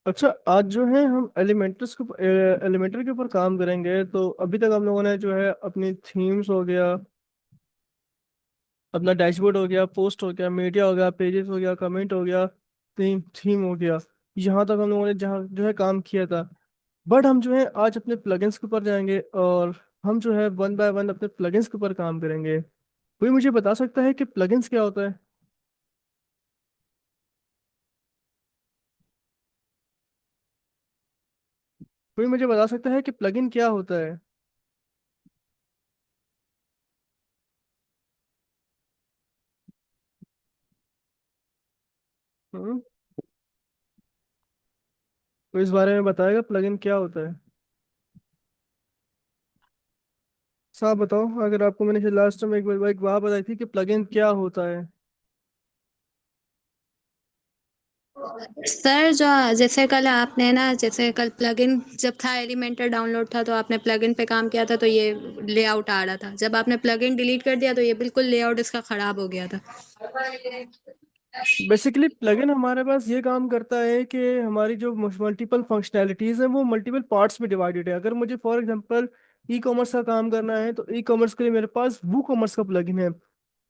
अच्छा, आज जो है हम एलिमेंटर के ऊपर काम करेंगे। तो अभी तक हम लोगों ने जो है अपनी थीम्स हो गया, अपना डैशबोर्ड हो गया, पोस्ट हो गया, मीडिया हो गया, पेजेस हो गया, कमेंट हो गया, थीम थीम हो गया। यहाँ तक हम लोगों ने जहाँ जो है काम किया था। बट हम जो है आज अपने प्लगइन्स के ऊपर जाएंगे और हम जो है वन बाय वन अपने प्लगइन्स के ऊपर काम करेंगे। कोई मुझे बता सकता है कि प्लगइन्स क्या होता है? कोई मुझे बता सकता है कि प्लगइन क्या होता है? हम्म। तो इस बारे में बताएगा प्लगइन क्या होता है? साहब बताओ, अगर आपको मैंने लास्ट टाइम एक बात बताई थी कि प्लगइन क्या होता है। सर जो जैसे कल आपने ना जैसे कल प्लगइन जब था एलिमेंटर डाउनलोड था तो आपने प्लगइन पे काम किया था तो ये लेआउट आ रहा था। जब आपने प्लगइन डिलीट कर दिया तो ये बिल्कुल लेआउट इसका खराब हो गया था। बेसिकली प्लगइन हमारे पास ये काम करता है कि हमारी जो मल्टीपल फंक्शनैलिटीज हैं वो मल्टीपल पार्ट्स में डिवाइडेड है। अगर मुझे फॉर एग्जांपल ई कॉमर्स का काम करना है तो ई कॉमर्स के लिए मेरे पास वू कॉमर्स का प्लगइन है।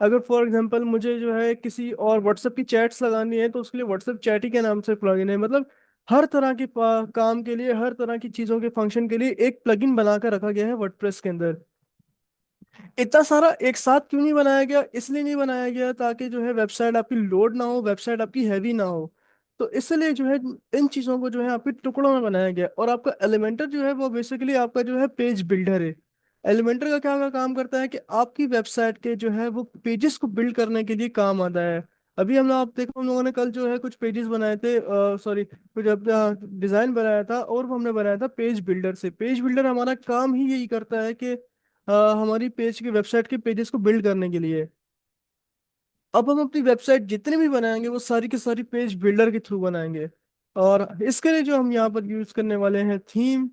अगर फॉर एग्जांपल मुझे जो है किसी और व्हाट्सएप की चैट्स लगानी है तो उसके लिए व्हाट्सएप चैट ही के नाम से प्लगइन है। मतलब हर तरह के काम के लिए, हर तरह की चीज़ों के फंक्शन के लिए एक प्लगइन बनाकर रखा गया है वर्डप्रेस के अंदर। इतना सारा एक साथ क्यों नहीं बनाया गया? इसलिए नहीं बनाया गया ताकि जो है वेबसाइट आपकी लोड ना हो, वेबसाइट आपकी हैवी ना हो। तो इसलिए जो है इन चीज़ों को जो है आपके टुकड़ों में बनाया गया। और आपका एलिमेंटर जो है वो बेसिकली आपका जो है पेज बिल्डर है। एलिमेंटर का क्या काम करता है कि आपकी वेबसाइट के जो है वो पेजेस को बिल्ड करने के लिए काम आता है। अभी हम लोग आप देखो, हम लोगों ने कल जो है कुछ पेजेस बनाए थे, सॉरी कुछ अपना डिज़ाइन बनाया था और वो हमने बनाया था पेज बिल्डर से। पेज बिल्डर हमारा काम ही यही करता है कि हमारी पेज की वेबसाइट के पेजेस को बिल्ड करने के लिए। अब हम अपनी वेबसाइट जितनी भी बनाएंगे वो सारी की सारी पेज बिल्डर के थ्रू बनाएंगे। और इसके लिए जो हम यहाँ पर यूज करने वाले हैं थीम,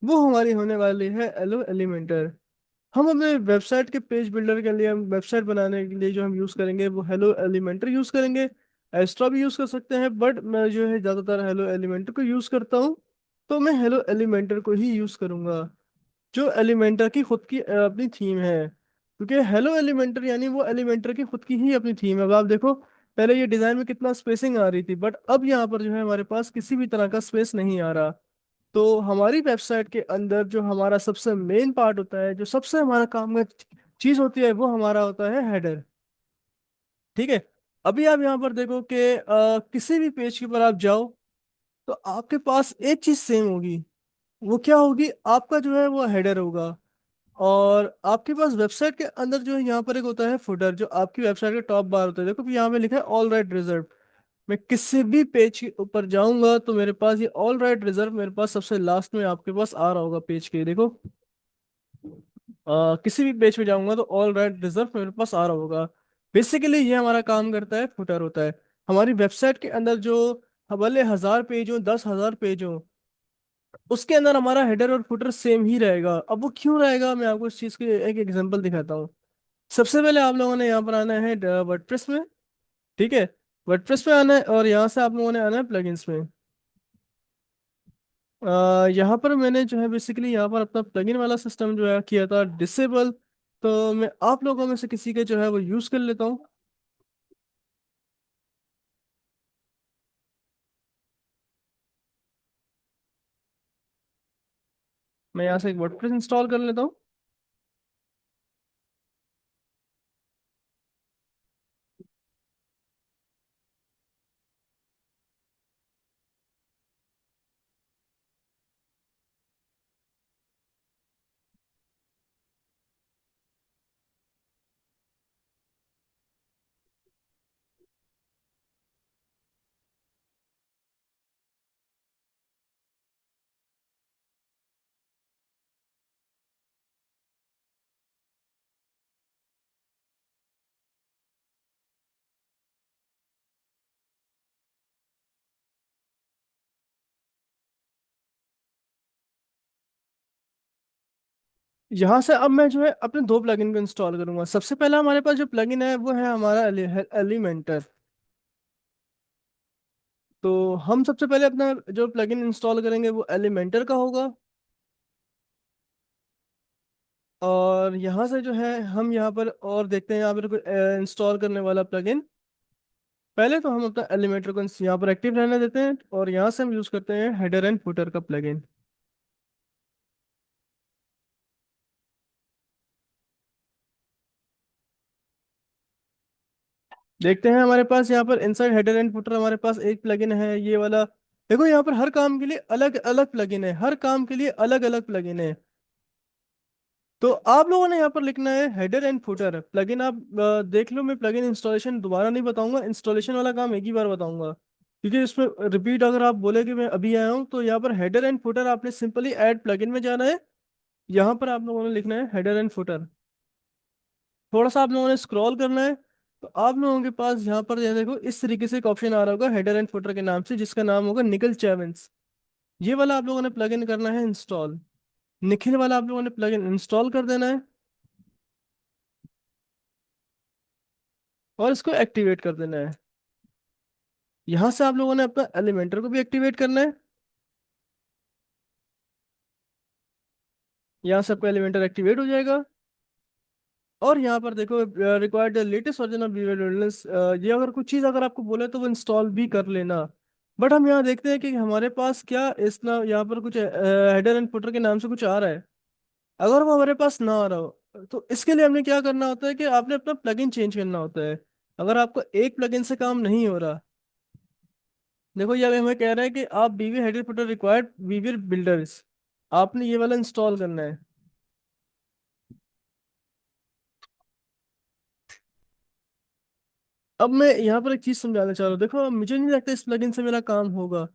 वो हमारी होने वाली है एलो एलिमेंटर। हम अपने वेबसाइट के पेज बिल्डर के लिए, हम वेबसाइट बनाने के लिए जो हम यूज़ करेंगे वो हेलो एलिमेंटर यूज़ करेंगे। एस्ट्रा भी यूज़ कर सकते हैं बट मैं जो है ज़्यादातर हेलो एलिमेंटर को यूज़ करता हूँ। तो मैं हेलो एलिमेंटर को ही यूज़ करूँगा, जो एलिमेंटर की खुद की अपनी थीम है। क्योंकि हेलो एलिमेंटर यानी वो एलिमेंटर की खुद की ही अपनी थीम है। अब आप देखो, पहले ये डिज़ाइन में कितना स्पेसिंग आ रही थी बट अब यहाँ पर जो है हमारे पास किसी भी तरह का स्पेस नहीं आ रहा। तो हमारी वेबसाइट के अंदर जो हमारा सबसे मेन पार्ट होता है, जो सबसे हमारा काम का चीज़ होती है, वो हमारा होता है हेडर। ठीक है। अभी आप यहाँ पर देखो कि किसी भी पेज के ऊपर आप जाओ तो आपके पास एक चीज़ सेम होगी। वो क्या होगी? आपका जो है वो हेडर होगा। और आपके पास वेबसाइट के अंदर जो है यहाँ पर एक होता है फुटर, जो आपकी वेबसाइट का टॉप बार होता है। देखो यहाँ पे लिखा है ऑल राइट रिजर्व। मैं किसी भी पेज के ऊपर जाऊंगा तो मेरे पास ये ऑल राइट रिजर्व मेरे पास सबसे लास्ट में आपके पास आ रहा होगा पेज के, देखो। किसी भी पेज पे जाऊंगा तो ऑल राइट रिजर्व मेरे पास आ रहा होगा। बेसिकली ये हमारा काम करता है, फुटर होता है। हमारी वेबसाइट के अंदर जो भले 1000 पेज हो, 10,000 पेज हो, उसके अंदर हमारा हेडर और फुटर सेम ही रहेगा। अब वो क्यों रहेगा, मैं आपको इस चीज़ की एक एग्जांपल दिखाता हूँ। सबसे पहले आप लोगों ने यहाँ पर आना है वर्डप्रेस में। ठीक है। वर्डप्रेस में आना है और यहाँ से आप लोगों ने आना है प्लगइन्स में। यहाँ पर मैंने जो है बेसिकली यहाँ पर अपना प्लगइन वाला सिस्टम जो है किया था डिसेबल। तो मैं आप लोगों में से किसी के जो है वो यूज़ कर लेता हूँ। मैं यहाँ से एक वर्डप्रेस इंस्टॉल कर लेता हूँ। यहाँ से अब मैं जो है अपने दो प्लगइन को इंस्टॉल करूंगा। सबसे पहला हमारे पास जो प्लगइन है वो है हमारा एलिमेंटर। तो हम सबसे पहले अपना जो प्लगइन इंस्टॉल करेंगे वो एलिमेंटर का होगा। और यहाँ से जो है हम यहाँ पर और देखते हैं यहाँ पर कोई इंस्टॉल करने वाला प्लगइन। पहले तो हम अपना एलिमेंटर को यहाँ पर एक्टिव रहने देते हैं और यहाँ से हम यूज़ करते हैं हेडर एंड फुटर का प्लगइन। देखते हैं हमारे पास यहाँ पर इनसाइड हेडर एंड फुटर हमारे पास एक प्लगइन है ये वाला। देखो यहाँ पर हर काम के लिए अलग अलग प्लगइन है, हर काम के लिए अलग अलग प्लगइन है। तो आप लोगों ने यहाँ पर लिखना है हेडर एंड फुटर प्लगइन। आप देख लो, मैं प्लगइन इंस्टॉलेशन दोबारा नहीं बताऊंगा, इंस्टॉलेशन वाला काम एक ही बार बताऊंगा, क्योंकि इसमें रिपीट अगर आप बोले कि मैं अभी आया हूँ। तो यहाँ पर हेडर एंड फुटर आपने सिंपली ऐड प्लगइन में जाना है। यहाँ पर आप लोगों ने लिखना है हेडर एंड फुटर। थोड़ा सा आप लोगों ने स्क्रॉल करना है। तो आप लोगों के पास यहाँ पर ये देखो इस तरीके से एक ऑप्शन आ रहा होगा हेडर एंड फुटर के नाम से, जिसका नाम होगा निकल चैवेंस। ये वाला आप लोगों ने प्लगइन करना है इंस्टॉल। निखिल वाला आप लोगों ने प्लगइन इंस्टॉल कर देना है और इसको एक्टिवेट कर देना है। यहाँ से आप लोगों ने अपना एलिमेंटर को भी एक्टिवेट करना है। यहाँ से आपका एलिमेंटर एक्टिवेट हो जाएगा। और यहाँ पर देखो required latest version of weaver Windows, ये अगर कुछ चीज़ अगर आपको बोले तो वो इंस्टॉल भी कर लेना। बट हम यहाँ देखते हैं कि हमारे पास क्या इस ना यहाँ पर कुछ हेडर एंड फुटर के नाम से कुछ आ रहा है। अगर वो हमारे पास ना आ रहा हो तो इसके लिए हमने क्या करना होता है कि आपने अपना प्लगइन चेंज करना होता है। अगर आपको एक प्लगइन से काम नहीं हो रहा, देखो ये हमें कह रहा है कि आप बीवी header footer required weaver builders, आपने ये वाला इंस्टॉल करना है। अब मैं यहाँ पर एक चीज समझाना चाह रहा हूँ। देखो मुझे नहीं लगता इस प्लगइन से मेरा काम होगा।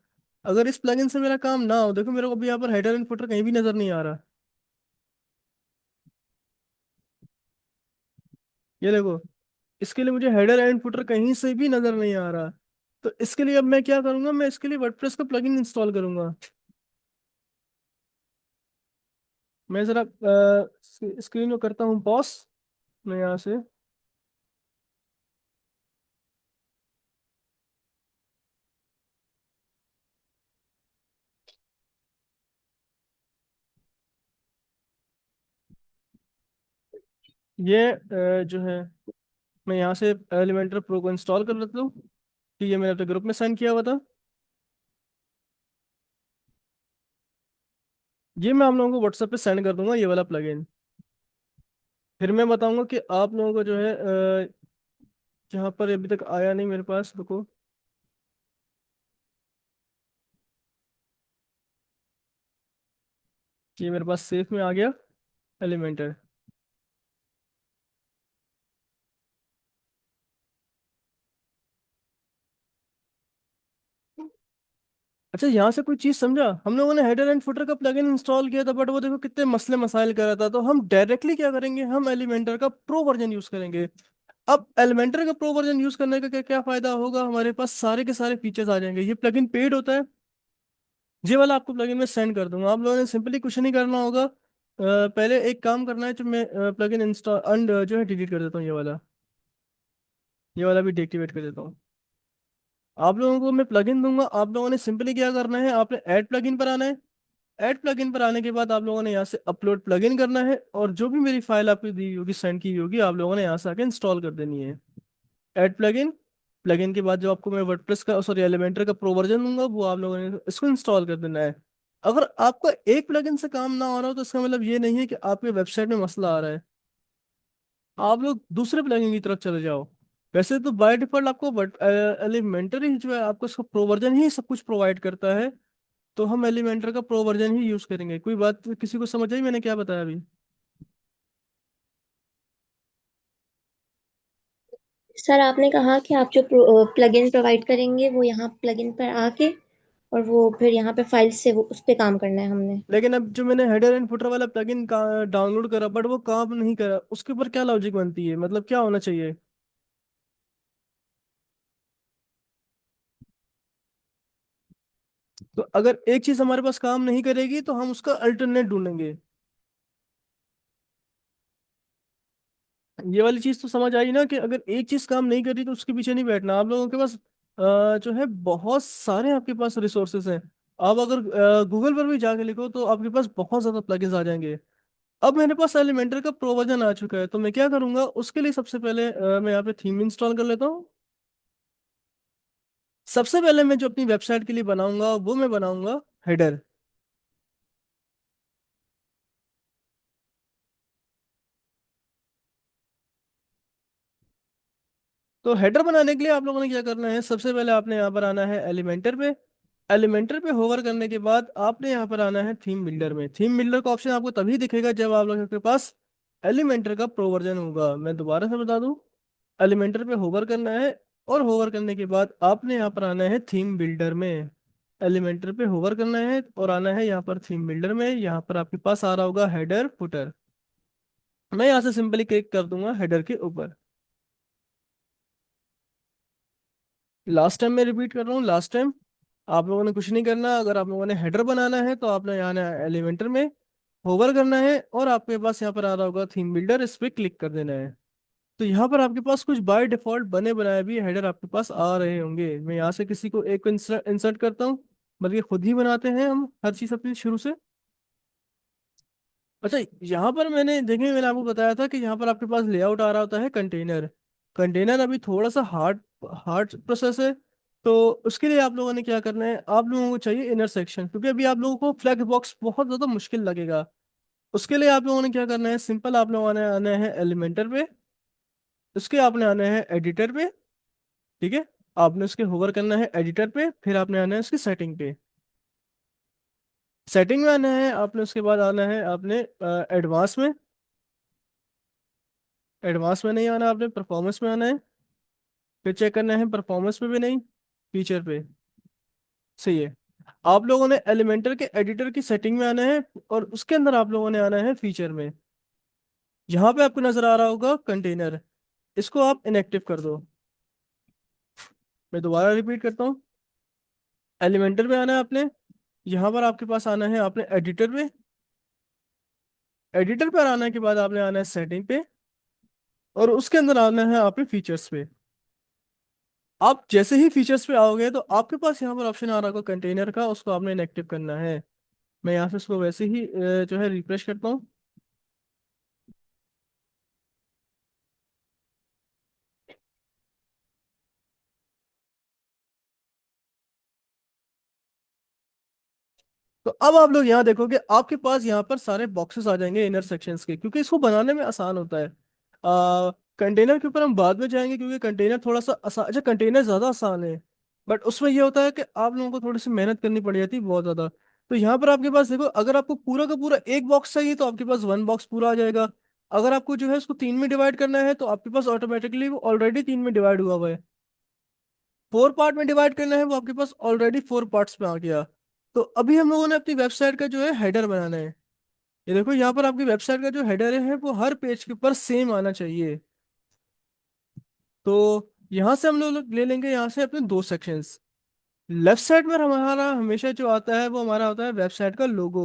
अगर इस प्लगइन से मेरा काम ना हो, देखो मेरे को अभी यहाँ पर हेडर एंड फुटर कहीं भी नजर नहीं आ रहा। ये देखो, इसके लिए मुझे हेडर एंड फुटर कहीं से भी नजर नहीं आ रहा। तो इसके लिए अब मैं क्या करूंगा, मैं इसके लिए वर्डप्रेस का प्लगइन इंस्टॉल करूंगा। मैं जरा स्क्रीन को करता हूँ पॉज। मैं यहाँ से ये जो है मैं यहाँ से एलिमेंटर प्रो को इंस्टॉल कर लेता हूँ कि ये मैंने अपने ग्रुप में सेंड किया हुआ था। ये मैं आप लोगों को व्हाट्सएप पे सेंड कर दूंगा ये वाला प्लगइन। फिर मैं बताऊंगा कि आप लोगों को जो है जहाँ पर अभी तक आया नहीं मेरे पास, रुको। ये मेरे पास सेफ में आ गया एलिमेंटर। अच्छा, यहाँ से कोई चीज़ समझा? हम लोगों ने हेडर एंड फुटर का प्लगइन इंस्टॉल किया था, बट वो देखो कितने मसले मसाइल कर रहा था। तो हम डायरेक्टली क्या करेंगे, हम एलिमेंटर का प्रो वर्जन यूज़ करेंगे। अब एलिमेंटर का प्रो वर्जन यूज़ करने का क्या क्या फ़ायदा होगा, हमारे पास सारे के सारे फीचर्स आ जाएंगे। ये प्लगइन पेड होता है। ये वाला आपको प्लगइन मैं सेंड कर दूंगा। आप लोगों ने सिंपली कुछ नहीं करना होगा। पहले एक काम करना है, जो मैं प्लगइन इंस्टॉल अंड जो है डिलीट कर देता हूँ। ये वाला भी डीएक्टिवेट कर देता हूँ। आप लोगों को मैं प्लगइन दूंगा, आप लोगों ने सिंपली क्या करना है, आपने ऐड प्लगइन पर आना है। ऐड प्लगइन पर आने के बाद आप लोगों ने यहाँ से अपलोड प्लगइन करना है, और जो भी मेरी फाइल आपको दी होगी, सेंड की होगी, आप लोगों ने यहाँ से आके इंस्टॉल कर देनी है। Add plugin. प्लगइन के बाद जो आपको मैं वर्डप्रेस का सॉरी एलिमेंटर का प्रो वर्जन दूंगा, वो आप लोगों ने इसको इंस्टॉल कर देना है। अगर आपका एक प्लगइन से काम ना हो रहा हो तो इसका मतलब ये नहीं है कि आपके वेबसाइट में मसला आ रहा है। आप लोग दूसरे प्लगइन की तरफ चले जाओ। वैसे तो बाय डिफॉल्ट आपको एलिमेंटर ही जो है आपको इसका प्रो वर्जन ही सब कुछ प्रोवाइड करता है। तो हम एलिमेंटर का प्रो वर्जन ही यूज करेंगे। कोई बात किसी को समझ आई मैंने क्या बताया अभी? सर आपने कहा कि आप जो प्लगइन प्रोवाइड करेंगे वो यहाँ प्लगइन पर आके और वो फिर यहाँ पे फाइल से वो उस पे काम करना है हमने। लेकिन अब जो मैंने हेडर एंड फुटर वाला प्लगइन का डाउनलोड करा, बट वो काम नहीं करा, उसके ऊपर क्या लॉजिक बनती है, मतलब क्या होना चाहिए? तो अगर एक चीज हमारे पास काम नहीं करेगी तो हम उसका अल्टरनेट ढूंढेंगे। ये वाली चीज तो समझ आई ना, कि अगर एक चीज काम नहीं कर रही तो उसके पीछे नहीं बैठना आप लोगों के पास। जो है बहुत सारे आपके पास रिसोर्सेज हैं। आप अगर गूगल पर भी जाके लिखो तो आपके पास बहुत ज़्यादा प्लगइन्स आ जाएंगे। अब मेरे पास एलिमेंटर का प्रो वर्जन आ चुका है, तो मैं क्या करूंगा उसके लिए सबसे पहले मैं यहाँ पे थीम इंस्टॉल कर लेता हूँ। सबसे पहले मैं जो अपनी वेबसाइट के लिए बनाऊंगा वो मैं बनाऊंगा हेडर। तो हेडर बनाने के लिए आप लोगों ने क्या करना है, सबसे पहले आपने यहाँ पर आना है एलिमेंटर पे। एलिमेंटर पे होवर करने के बाद आपने यहाँ पर आना है थीम बिल्डर में। थीम बिल्डर का ऑप्शन आपको तभी दिखेगा जब आप लोगों के पास एलिमेंटर का प्रो वर्जन होगा। मैं दोबारा से बता दूं, एलिमेंटर पे होवर करना है और होवर करने के बाद आपने यहाँ पर आना है थीम बिल्डर में। एलिमेंटर पे होवर करना है और आना है यहाँ पर थीम बिल्डर में। यहाँ पर आपके पास आ रहा होगा हेडर फुटर। मैं यहाँ से सिंपली क्लिक कर दूंगा हेडर के ऊपर। लास्ट टाइम मैं रिपीट कर रहा हूँ, लास्ट टाइम आप लोगों ने कुछ नहीं करना। अगर आप लोगों ने हेडर बनाना है तो आपने यहाँ आना है एलिमेंटर में, होवर करना है और आपके पास यहाँ पर आ रहा होगा थीम बिल्डर, इस पर क्लिक कर देना है। तो यहाँ पर आपके पास कुछ बाय डिफॉल्ट बने बनाए भी हेडर आपके पास आ रहे होंगे। मैं यहाँ से किसी को एक को इंसर्ट करता हूँ, बल्कि खुद ही बनाते हैं हम हर चीज़ अपनी शुरू से। अच्छा, यहाँ पर मैंने आपको बताया था कि यहाँ पर आपके पास लेआउट आ रहा होता है कंटेनर। कंटेनर अभी थोड़ा सा हार्ड हार्ड प्रोसेस है। तो उसके लिए आप लोगों ने क्या करना है, आप लोगों को चाहिए इनर सेक्शन, क्योंकि अभी आप लोगों को फ्लैग बॉक्स बहुत ज़्यादा मुश्किल लगेगा। उसके लिए आप लोगों ने क्या करना है, सिंपल आप लोगों ने आना है एलिमेंटर पे, उसके आपने आना है एडिटर पे। ठीक है, आपने उसके होवर करना है एडिटर पे, फिर आपने आना है उसकी सेटिंग पे। सेटिंग में आना है आपने, उसके बाद आना है आपने एडवांस में। एडवांस में नहीं आना, आपने परफॉर्मेंस में आना है। फिर चेक करना है परफॉर्मेंस में भी नहीं, फीचर पे। सही है। आप लोगों ने एलिमेंटर के एडिटर की सेटिंग में आना है और उसके अंदर आप लोगों ने आना है फीचर में। यहाँ पे आपको नजर आ रहा होगा कंटेनर, इसको आप इनएक्टिव कर दो। मैं दोबारा रिपीट करता हूँ, एलिमेंटर में आना है आपने, यहाँ पर आपके पास आना है आपने एडिटर पे। एडिटर पर आने के बाद आपने आना है सेटिंग पे और उसके अंदर आना है आपने फीचर्स पे। आप जैसे ही फीचर्स पे आओगे तो आपके पास यहाँ पर ऑप्शन आ रहा होगा कंटेनर का, उसको आपने इनएक्टिव करना है। मैं यहाँ से उसको वैसे ही जो है रिफ्रेश करता हूँ। तो अब आप लोग यहाँ देखोगे आपके पास यहाँ पर सारे बॉक्सेस आ जाएंगे इनर सेक्शंस के, क्योंकि इसको बनाने में आसान होता है। कंटेनर के ऊपर हम बाद में जाएंगे, क्योंकि कंटेनर थोड़ा सा आसान, अच्छा कंटेनर ज़्यादा आसान है, बट उसमें ये होता है कि आप लोगों को थोड़ी सी मेहनत करनी पड़ जाती है बहुत ज़्यादा। तो यहाँ पर आपके पास देखो, अगर आपको पूरा का पूरा एक बॉक्स चाहिए तो आपके पास वन बॉक्स पूरा आ जाएगा। अगर आपको जो है उसको तीन में डिवाइड करना है तो आपके पास ऑटोमेटिकली वो ऑलरेडी तीन में डिवाइड हुआ हुआ है। फोर पार्ट में डिवाइड करना है, वो आपके पास ऑलरेडी फोर पार्ट्स में आ गया। तो अभी हम लोगों ने अपनी वेबसाइट का जो है हेडर बनाना है। ये देखो यहाँ पर आपकी वेबसाइट का जो हेडर है वो हर पेज के ऊपर सेम आना चाहिए। तो यहाँ से हम लोग ले लेंगे यहाँ से अपने दो सेक्शंस। लेफ्ट साइड में हमारा हमेशा जो आता है वो हमारा होता है वेबसाइट का लोगो।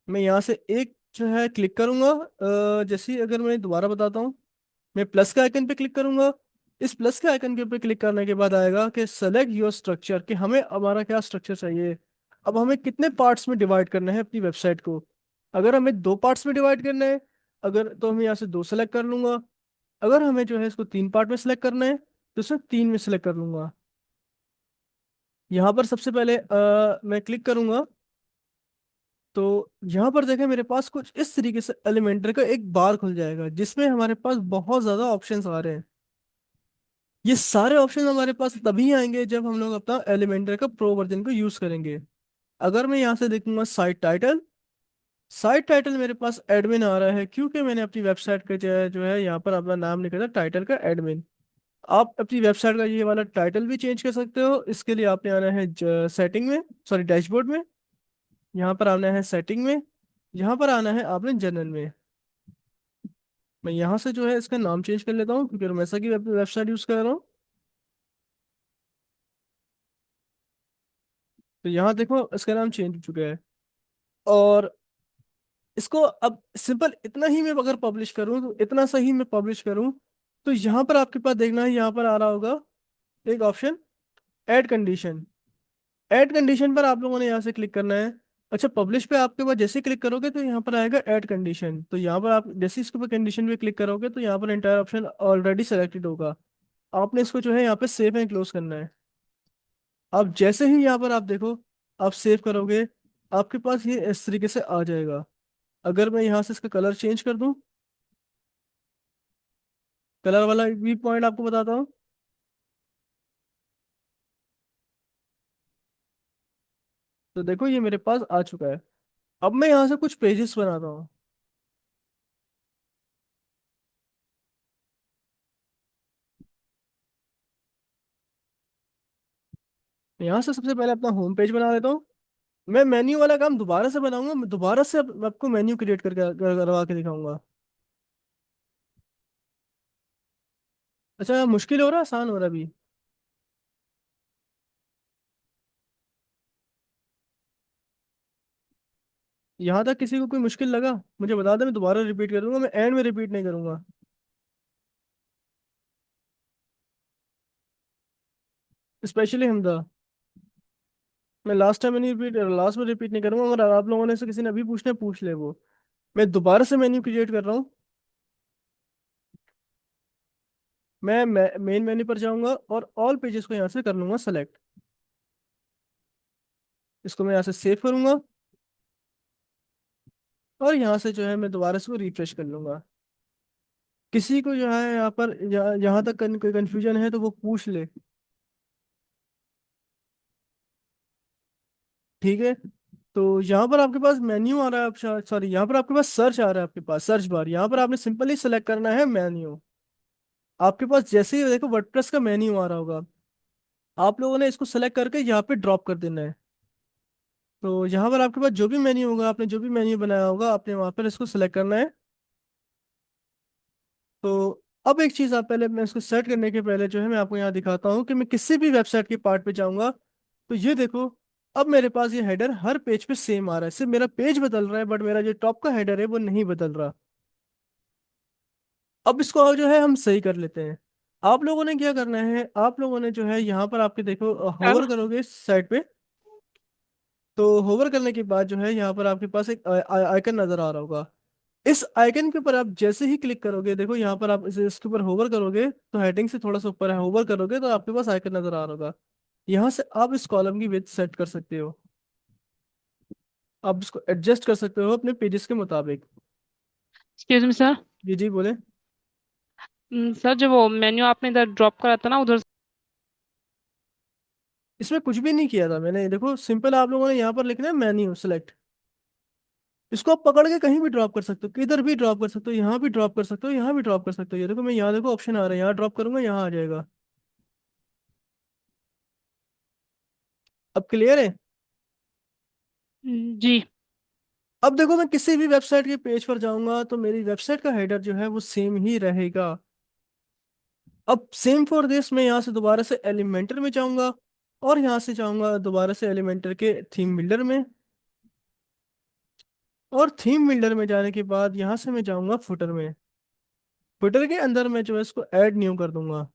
मैं यहाँ से एक जो है क्लिक करूंगा। जैसे ही अगर मैं दोबारा बताता हूँ, मैं प्लस के आइकन पे क्लिक करूंगा। इस प्लस के आइकन के ऊपर क्लिक करने के बाद आएगा कि सेलेक्ट योर स्ट्रक्चर, कि हमें हमारा क्या स्ट्रक्चर चाहिए। अब हमें कितने पार्ट्स में डिवाइड करना है अपनी वेबसाइट को। अगर हमें दो पार्ट्स में डिवाइड करना है, अगर तो हम यहाँ से दो सेलेक्ट कर लूंगा। अगर हमें जो है इसको तीन पार्ट में सेलेक्ट करना है तो इसे तीन में सेलेक्ट कर लूंगा। यहाँ पर सबसे पहले मैं क्लिक करूंगा तो यहाँ पर देखें मेरे पास कुछ इस तरीके से एलिमेंटर का एक बार खुल जाएगा जिसमें हमारे पास बहुत ज़्यादा ऑप्शंस आ रहे हैं। ये सारे ऑप्शन हमारे पास तभी आएंगे जब हम लोग अपना एलिमेंटर का प्रो वर्जन को यूज करेंगे। अगर मैं यहाँ से देखूंगा साइट टाइटल, साइट टाइटल मेरे पास एडमिन आ रहा है क्योंकि मैंने अपनी वेबसाइट का जो है यहाँ पर अपना नाम लिखा था टाइटल का एडमिन। आप अपनी वेबसाइट का ये वाला टाइटल भी चेंज कर सकते हो। इसके लिए आपने आना है सेटिंग में, सॉरी डैशबोर्ड में। यहाँ पर आना है सेटिंग में, यहाँ पर आना है आपने जनरल में। मैं यहाँ से जो है इसका नाम चेंज कर लेता हूँ क्योंकि मैं ऐसा की वेबसाइट यूज कर रहा हूँ। तो यहाँ देखो इसका नाम चेंज हो चुका है। और इसको अब सिंपल इतना ही मैं अगर पब्लिश करूँ तो इतना सही मैं पब्लिश करूँ तो यहाँ पर आपके पास देखना है, यहाँ पर आ रहा होगा एक option add condition. Add condition पर आप लोगों ने यहाँ से क्लिक करना है। अच्छा, पब्लिश पे आपके पास जैसे क्लिक करोगे तो यहाँ पर आएगा ऐड कंडीशन, तो यहाँ पर आप जैसे इसके ऊपर कंडीशन पे क्लिक करोगे तो यहाँ पर एंटायर ऑप्शन ऑलरेडी सेलेक्टेड होगा। आपने इसको जो है यहाँ पे सेव एंड क्लोज करना है। अब जैसे ही यहाँ पर आप देखो, आप सेव करोगे, आपके पास ये इस तरीके से आ जाएगा। अगर मैं यहाँ से इसका कलर चेंज कर दूं, कलर वाला भी पॉइंट आपको बताता हूँ। तो देखो ये मेरे पास आ चुका है। अब मैं यहाँ से कुछ पेजेस बनाता हूँ। यहाँ से सबसे पहले अपना होम पेज बना लेता हूँ। मैं मेन्यू वाला काम दोबारा से बनाऊंगा, मैं दोबारा से आपको मेन्यू क्रिएट करके करवा के दिखाऊंगा। अच्छा, मुश्किल हो रहा है आसान हो रहा है अभी? यहाँ तक किसी को कोई मुश्किल लगा मुझे बता दे, मैं दोबारा रिपीट करूंगा, मैं एंड में रिपीट नहीं करूंगा। स्पेशली हमदा, मैं लास्ट में रिपीट नहीं करूंगा। अगर आप लोगों ने से किसी ने अभी पूछना है पूछ ले वो। मैं दोबारा से मेन्यू क्रिएट कर रहा हूँ। मैं मेन मेन्यू पर जाऊंगा और ऑल पेजेस को यहाँ से कर लूंगा सेलेक्ट। इसको मैं यहाँ से सेव करूंगा और यहाँ से जो है मैं दोबारा से रिफ्रेश कर लूंगा। किसी को जो है यहाँ पर यहाँ तक कोई कंफ्यूजन है तो वो पूछ ले। ठीक है, तो यहाँ पर आपके पास मेन्यू आ रहा है, सॉरी यहाँ पर आपके पास सर्च आ रहा है, आपके पास सर्च बार, यहाँ पर आपने सिंपली सेलेक्ट करना है मेन्यू। आपके पास जैसे ही देखो वर्डप्रेस का मेन्यू आ रहा होगा, आप लोगों ने इसको सेलेक्ट करके यहाँ पे ड्रॉप कर देना है। तो यहाँ पर आपके पास जो भी मेन्यू होगा, आपने जो भी मेन्यू बनाया होगा, आपने वहाँ पर इसको सेलेक्ट करना है। तो अब एक चीज़, आप पहले मैं इसको सेट करने के पहले जो है मैं आपको यहाँ दिखाता हूँ कि मैं किसी भी वेबसाइट के पार्ट पे जाऊँगा तो ये देखो, अब मेरे पास ये हेडर हर पेज पे सेम आ रहा है। सिर्फ मेरा पेज बदल रहा है बट मेरा जो टॉप का हेडर है वो नहीं बदल रहा। अब इसको जो है हम सही कर लेते हैं। आप लोगों ने क्या करना है, आप लोगों ने जो है यहाँ पर आपके देखो सर होवर करोगे इस साइड पे। तो होवर करने के बाद जो है यहाँ पर आपके पास एक आइकन नजर आ रहा होगा। इस आइकन के ऊपर आप जैसे ही क्लिक करोगे, देखो यहाँ पर आप इसके ऊपर होवर करोगे तो हेडिंग से थोड़ा सा ऊपर है, होवर करोगे तो आपके पास आइकन नजर आ रहा होगा। यहाँ से आप इस कॉलम की विड्थ सेट कर सकते हो। आप इसको एडजस्ट कर सकते हो अपने पेजेस के मुताबिक। Excuse me sir. जी जी बोले। सर जो वो मेन्यू आपने इधर ड्रॉप करा था ना उधर इसमें कुछ भी नहीं किया था मैंने, देखो सिंपल आप लोगों ने यहाँ पर लिखना है मेन्यू सेलेक्ट। इसको आप पकड़ के कहीं भी ड्रॉप कर सकते हो, किधर भी ड्रॉप कर सकते हो, यहाँ भी ड्रॉप कर सकते हो, यहाँ भी ड्रॉप कर सकते हो। ये देखो मैं यहाँ देखो ऑप्शन आ रहा है, यहाँ ड्रॉप करूंगा यहाँ आ जाएगा। अब क्लियर है? जी। अब देखो मैं किसी भी वेबसाइट के पेज पर जाऊंगा तो मेरी वेबसाइट का हेडर जो है वो सेम ही रहेगा। अब सेम फॉर दिस मैं यहाँ से दोबारा से एलिमेंटर में जाऊंगा और यहाँ से जाऊंगा दोबारा से एलिमेंटर के थीम बिल्डर में। और थीम बिल्डर में जाने के बाद यहाँ से मैं जाऊंगा फुटर में। फुटर के अंदर मैं जो है इसको ऐड न्यू कर दूंगा।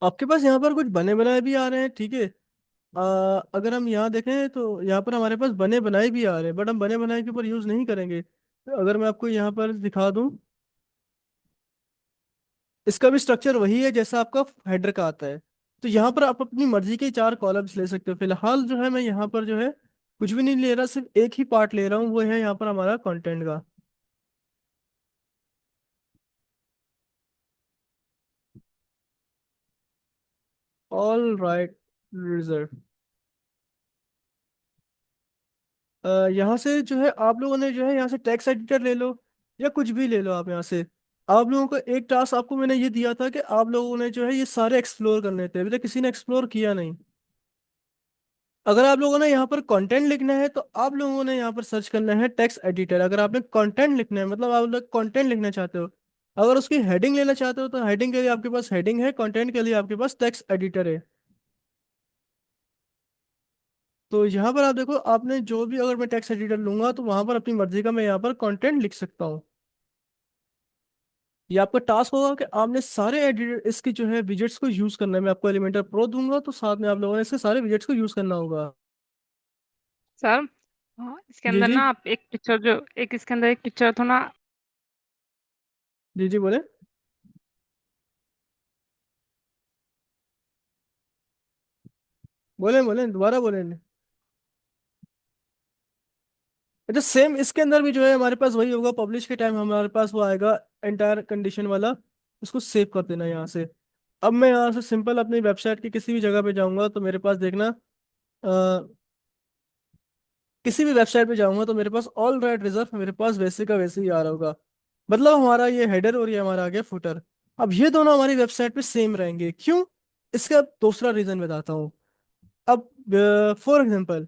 आपके पास यहाँ पर कुछ बने बनाए भी आ रहे हैं, ठीक है। अगर हम यहाँ देखें तो यहाँ पर हमारे पास बने बनाए भी आ रहे हैं बट हम बने बनाए के ऊपर यूज नहीं करेंगे। अगर मैं आपको यहाँ पर दिखा दूं, इसका भी स्ट्रक्चर वही है जैसा आपका हेडर का आता है। तो यहाँ पर आप अपनी मर्जी के 4 कॉलम्स ले सकते हो। फिलहाल जो है मैं यहाँ पर जो है कुछ भी नहीं ले रहा, सिर्फ एक ही पार्ट ले रहा हूँ, वो है यहाँ पर हमारा कंटेंट का। All right, reserve. यहाँ से जो है आप लोगों ने जो है यहाँ से टेक्स्ट एडिटर ले लो या कुछ भी ले लो आप यहाँ से। आप लोगों को एक टास्क आपको मैंने ये दिया था कि आप लोगों ने जो है ये सारे एक्सप्लोर करने थे, अभी तक किसी ने एक्सप्लोर किया नहीं। अगर आप लोगों ने यहाँ पर कंटेंट लिखना है तो आप लोगों ने यहाँ पर सर्च करना है टेक्स्ट एडिटर। अगर आपने कंटेंट लिखना है मतलब आप लोग कंटेंट लिखना चाहते हो, अगर उसकी हेडिंग लेना चाहते हो तो हेडिंग के लिए आपके पास हेडिंग है, कंटेंट के लिए आपके पास टेक्स्ट एडिटर है। तो यहाँ पर आप देखो, आपने जो भी, अगर मैं टेक्स्ट एडिटर लूंगा तो वहां पर अपनी मर्जी का मैं यहाँ पर कंटेंट लिख सकता हूँ। ये आपका टास्क होगा कि आपने सारे एडिटर इसकी जो है विजेट्स को यूज करना है। मैं आपको एलिमेंटर प्रो दूंगा तो साथ में आप लोगों ने इसके सारे विजेट्स को यूज करना होगा। सर, हाँ, इसके जी अंदर जी। ना आप एक पिक्चर जो एक इसके अंदर एक पिक्चर था ना। जी जी बोले। बोले बोले दोबारा बोले। अच्छा, सेम इसके अंदर भी जो है हमारे पास वही होगा। पब्लिश के टाइम हमारे पास वो आएगा एंटायर कंडीशन वाला, उसको सेव कर देना यहाँ से। अब मैं यहाँ से सिंपल अपनी वेबसाइट की किसी भी जगह पे जाऊंगा तो मेरे पास देखना, किसी भी वेबसाइट पे जाऊंगा तो मेरे पास ऑल राइट रिजर्व मेरे पास वैसे का वैसे ही आ रहा होगा। मतलब हमारा ये हेडर और ये हमारा आ गया फुटर। अब ये दोनों हमारी वेबसाइट पे सेम रहेंगे, क्यों? इसका दूसरा रीजन बताता हूँ। अब फॉर एग्जांपल,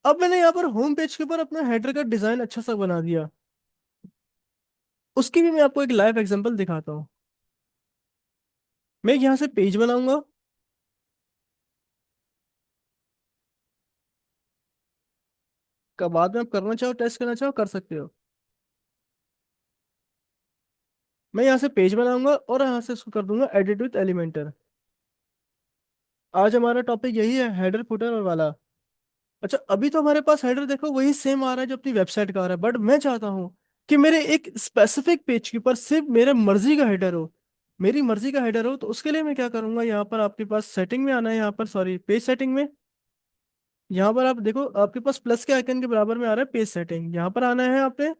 अब मैंने यहाँ पर होम पेज के ऊपर अपना हेडर का डिजाइन अच्छा सा बना दिया, उसकी भी मैं आपको एक लाइव एग्जांपल दिखाता हूँ। मैं यहाँ से पेज बनाऊंगा, का बाद में आप करना चाहो, टेस्ट करना चाहो कर सकते हो। मैं यहाँ से पेज बनाऊंगा और यहाँ से इसको कर दूंगा एडिट विथ एलिमेंटर। आज हमारा टॉपिक यही है, हेडर फुटर और वाला। अच्छा, अभी तो हमारे पास हेडर देखो वही सेम आ रहा है जो अपनी वेबसाइट का आ रहा है, बट मैं चाहता हूँ कि मेरे एक स्पेसिफिक पेज के ऊपर सिर्फ मेरे मर्जी का हेडर हो। मेरी मर्जी का हेडर हो तो उसके लिए मैं क्या करूंगा, यहाँ पर आपके पास सेटिंग में आना है, यहाँ पर सॉरी पेज सेटिंग में। यहाँ पर आप देखो आपके पास प्लस के आइकन के बराबर में आ रहा है पेज सेटिंग, यहाँ पर आना है आपने।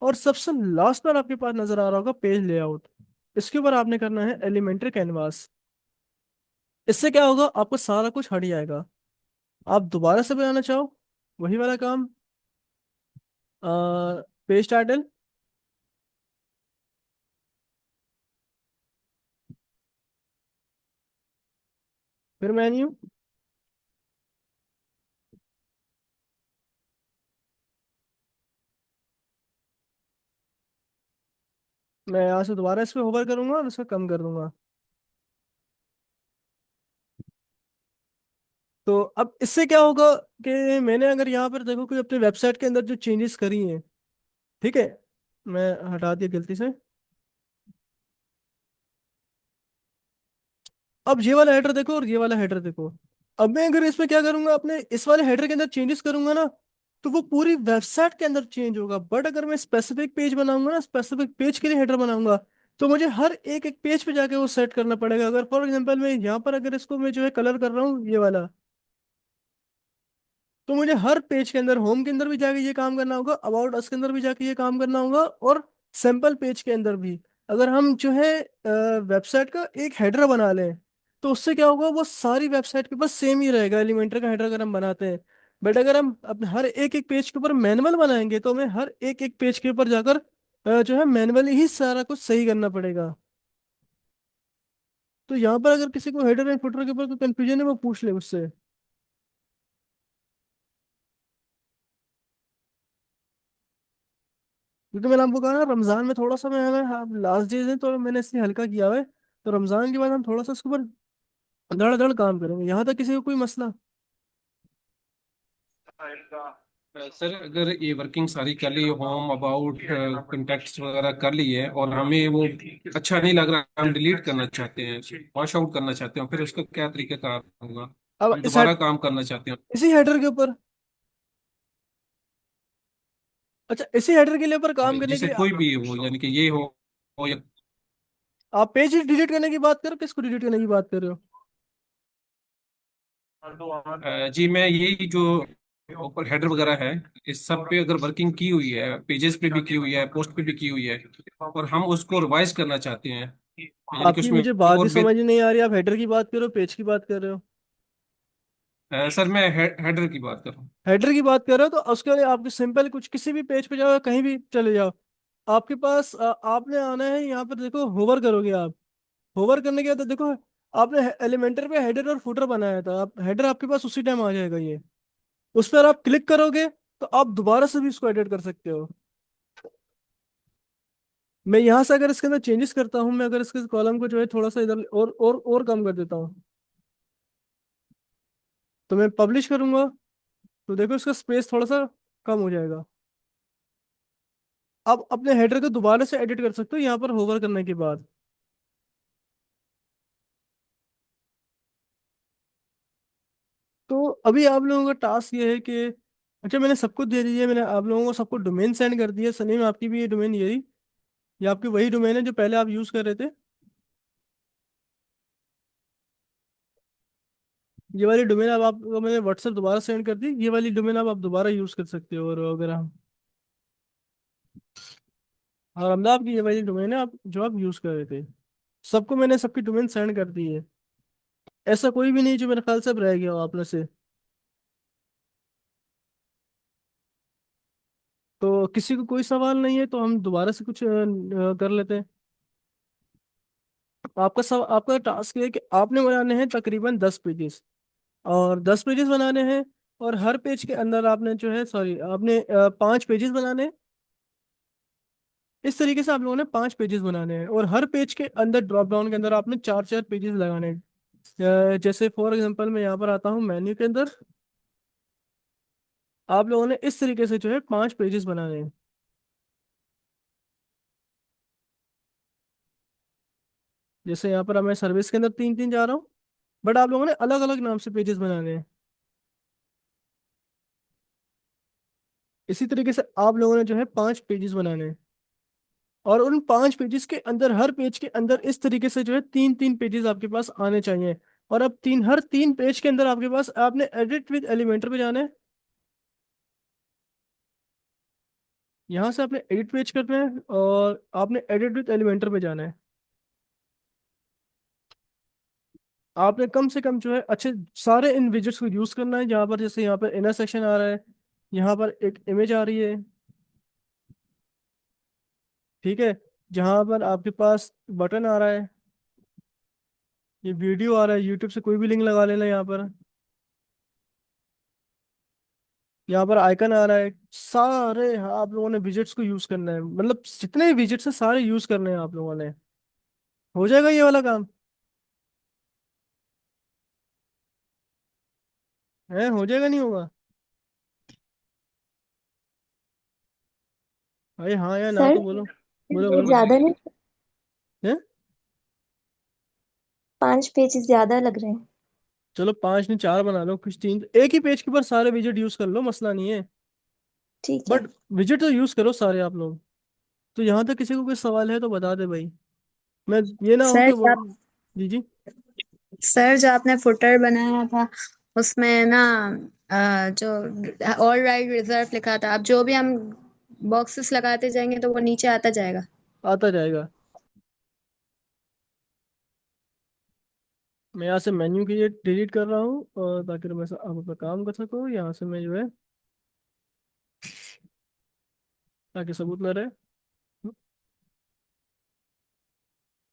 और सबसे लास्ट पर आपके पास नजर आ रहा होगा पेज लेआउट, इसके ऊपर आपने करना है एलिमेंट्री कैनवास। इससे क्या होगा, आपको सारा कुछ हट जाएगा। आप दोबारा से बनाना चाहो वही वाला काम, पेज टाइटल, फिर मेन्यू, मैं यहाँ से दोबारा इस पे होवर करूंगा और इसको कम कर दूंगा। तो अब इससे क्या होगा कि मैंने अगर यहाँ पर देखो कोई अपने वेबसाइट के अंदर जो चेंजेस करी हैं, ठीक है, मैं हटा दिया गलती से। अब ये वाला हेडर देखो और ये वाला हेडर देखो। अब मैं अगर इसमें क्या करूंगा, अपने इस वाले हेडर के अंदर चेंजेस करूंगा ना, तो वो पूरी वेबसाइट के अंदर चेंज होगा। बट अगर मैं स्पेसिफिक पेज बनाऊंगा ना, स्पेसिफिक पेज के लिए हेडर बनाऊंगा, तो मुझे हर एक एक पेज पे जाके वो सेट करना पड़ेगा। अगर फॉर एग्जांपल मैं यहाँ पर अगर इसको मैं जो है कलर कर रहा हूँ ये वाला, तो मुझे हर पेज के अंदर, होम के अंदर भी जाके ये काम करना होगा, अबाउट अस के अंदर भी जाके ये काम करना होगा, और सैंपल पेज के अंदर भी। अगर हम जो है वेबसाइट का एक हेडर बना लें तो उससे क्या होगा, वो सारी वेबसाइट के पास सेम ही रहेगा एलिमेंटर का हेडर अगर हम बनाते हैं। बट अगर हम अपने हर एक एक पेज के ऊपर मैनुअल बनाएंगे तो हमें हर एक एक पेज के ऊपर जाकर जो है मैनुअली ही सारा कुछ सही करना पड़ेगा। तो यहाँ पर अगर किसी को हेडर एंड फुटर के ऊपर कोई कंफ्यूजन है वो पूछ ले उससे। क्योंकि मैंने आपको कहा ना, रमजान में थोड़ा सा मैं हमें लास्ट डेज है तो मैंने इसलिए हल्का किया हुआ है। तो रमजान के बाद हम थोड़ा सा इसके ऊपर धड़ धड़ काम करेंगे, यहाँ तक किसी को कोई मसला। सर अगर ये वर्किंग सारी कर ली, होम अबाउट कॉन्टेक्ट्स वगैरह कर ली है और हमें वो अच्छा नहीं लग रहा, हम डिलीट करना चाहते हैं, वॉश आउट करना चाहते हैं, फिर उसका क्या तरीकाकार होगा? अब हम इस दोबारा काम करना चाहते हैं। इसी हेडर के ऊपर, अच्छा इसी हेडर के लिए ऊपर काम करने के जिसे लिए कोई भी हो, यानी कि ये हो या आप पेज डिलीट करने की बात करो, किसको डिलीट करने की बात कर रहे हो? जी मैं यही जो ऊपर हेडर वगैरह है, इस सब पे अगर वर्किंग की हुई है, पेजेस पे भी की हुई है, पोस्ट पे भी की हुई है, और हम उसको रिवाइज करना चाहते हैं, यानी कि आपकी उसमें मुझे बात ही और समझ नहीं आ रही, आप हेडर की बात कर रहे हो पेज की बात कर रहे हो? सर मैं हेडर की बात कर रहा हूँ। हेडर की बात कर रहे हो तो उसके लिए आपके सिंपल कुछ किसी भी पेज पे जाओ, कहीं भी चले जाओ, आपके पास आपने आना है यहाँ पर, देखो होवर करोगे आप। होवर करने के बाद देखो, आपने एलिमेंटर पे हेडर और फुटर बनाया था, आप हेडर आपके पास उसी टाइम आ जाएगा ये। उस पर आप क्लिक करोगे तो आप दोबारा से भी उसको एडिट कर सकते हो। मैं यहाँ से अगर इसके अंदर चेंजेस करता हूँ, मैं अगर इसके कॉलम को जो है थोड़ा सा इधर और कम कर देता हूँ, तो मैं पब्लिश करूंगा तो देखो इसका स्पेस थोड़ा सा कम हो जाएगा। आप अपने हेडर को दोबारा से एडिट कर सकते हो यहाँ पर होवर करने के बाद। तो अभी आप लोगों का टास्क ये है कि, अच्छा मैंने सबको दे दिया, मैंने आप लोगों को सबको डोमेन सेंड कर दिया। सनी में आपकी भी ये डोमेन यही, ये आपकी वही डोमेन है जो पहले आप यूज कर रहे थे। ये वाली डोमेन अब आपको मैंने व्हाट्सएप दोबारा सेंड कर दी, ये वाली डोमेन अब आप दोबारा यूज कर सकते हो। और अगर हम, और अहमदाबाद की ये वाली डोमेन है आप जो आप यूज कर रहे थे, सबको मैंने सबकी डोमेन सेंड कर दी है। ऐसा कोई भी नहीं जो मेरे ख्याल से अब रह गया हो आप में से। तो किसी को कोई सवाल नहीं है तो हम दोबारा से कुछ कर लेते हैं। आपका टास्क है कि आपने बनाने हैं तकरीबन 10 पेजेस, और 10 पेजेस बनाने हैं। और हर पेज के अंदर आपने जो है, सॉरी, आपने 5 पेजेस बनाने हैं। इस तरीके से आप लोगों ने 5 पेजेस बनाने हैं, और हर पेज के अंदर ड्रॉप डाउन के अंदर आपने 4 4 पेजेस लगाने हैं। जैसे फॉर एग्जांपल मैं यहाँ पर आता हूँ मेन्यू के अंदर, आप लोगों ने इस तरीके से जो है 5 पेजेस बनाने हैं। जैसे यहाँ पर मैं सर्विस के अंदर 3 3 जा रहा हूँ, बट आप लोगों ने अलग अलग नाम से पेजेस बनाने हैं। इसी तरीके से आप लोगों ने जो है 5 पेजेस बनाने हैं, और उन 5 पेजेस के अंदर, हर पेज के अंदर इस तरीके से जो है 3 3 पेजेस आपके पास आने चाहिए। और अब हर 3 पेज के अंदर आपके पास, आपने एडिट विद एलिमेंटर पे जाना है। यहाँ से आपने एडिट पेज करना है और आपने एडिट विद एलिमेंटर पे जाना है। आपने कम से कम जो है अच्छे सारे इन विजेट्स को यूज करना है। जहाँ पर जैसे यहाँ पर इनर सेक्शन आ रहा है, यहाँ पर एक इमेज आ रही है, ठीक है, जहाँ पर आपके पास बटन आ रहा है, ये वीडियो आ रहा है, यूट्यूब से कोई भी लिंक लगा लेना यहाँ पर। यहाँ पर आइकन आ रहा है, सारे आप लोगों ने विजेट्स को यूज करना है, मतलब जितने भी विजेट्स हैं सारे यूज करने हैं आप लोगों ने। हो जाएगा ये वाला काम? है, हो जाएगा नहीं होगा? भाई हाँ या ना सर तो बोलो। बोलो ये बोलो। ज्यादा नहीं, है, 5 पेजेस ज्यादा लग रहे हैं। चलो 5 नहीं 4 बना लो, कुछ 3, एक ही पेज के ऊपर सारे विजेट यूज कर लो, मसला नहीं है। ठीक है। बट विजेट तो यूज करो सारे आप लोग। तो यहाँ तक किसी को कोई सवाल है तो बता दे भाई। मैं, ये ना हो सर कि वो, जी जी। जो आपने फुटर बनाया था उसमें ना जो ऑल राइट रिजर्व लिखा था, अब जो भी हम बॉक्सेस लगाते जाएंगे तो वो नीचे आता जाएगा। आता जाएगा। मैं यहाँ से मेन्यू की ये डिलीट कर रहा हूँ, और ताकि मैं आप अपना काम कर सकूँ। यहाँ से मैं जो है, ताकि सबूत ना रहे।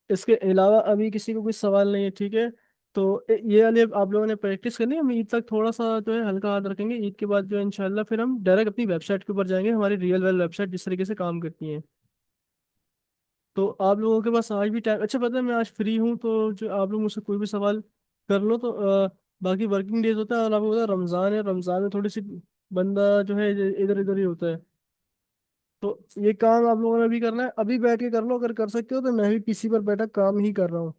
इसके अलावा अभी किसी को कोई सवाल नहीं है, ठीक है। तो ये वाले आप लोगों ने प्रैक्टिस करनी है। हम ईद तक थोड़ा सा जो है हल्का हाथ रखेंगे, ईद के बाद जो है इंशाल्लाह फिर हम डायरेक्ट अपनी वेबसाइट के ऊपर जाएंगे, हमारी रियल वेल वेबसाइट जिस तरीके से काम करती है। तो आप लोगों के पास आज भी टाइम, अच्छा पता है मैं आज फ्री हूँ, तो जो आप लोग मुझसे कोई भी सवाल कर लो तो बाकी वर्किंग डेज होता है, और आपको पता है रमज़ान है, रमज़ान में थोड़ी सी बंदा जो है इधर इधर ही होता है। तो ये काम आप लोगों ने भी करना है, अभी बैठ के कर लो अगर कर सकते हो, तो मैं भी पीसी पर बैठा काम ही कर रहा हूँ।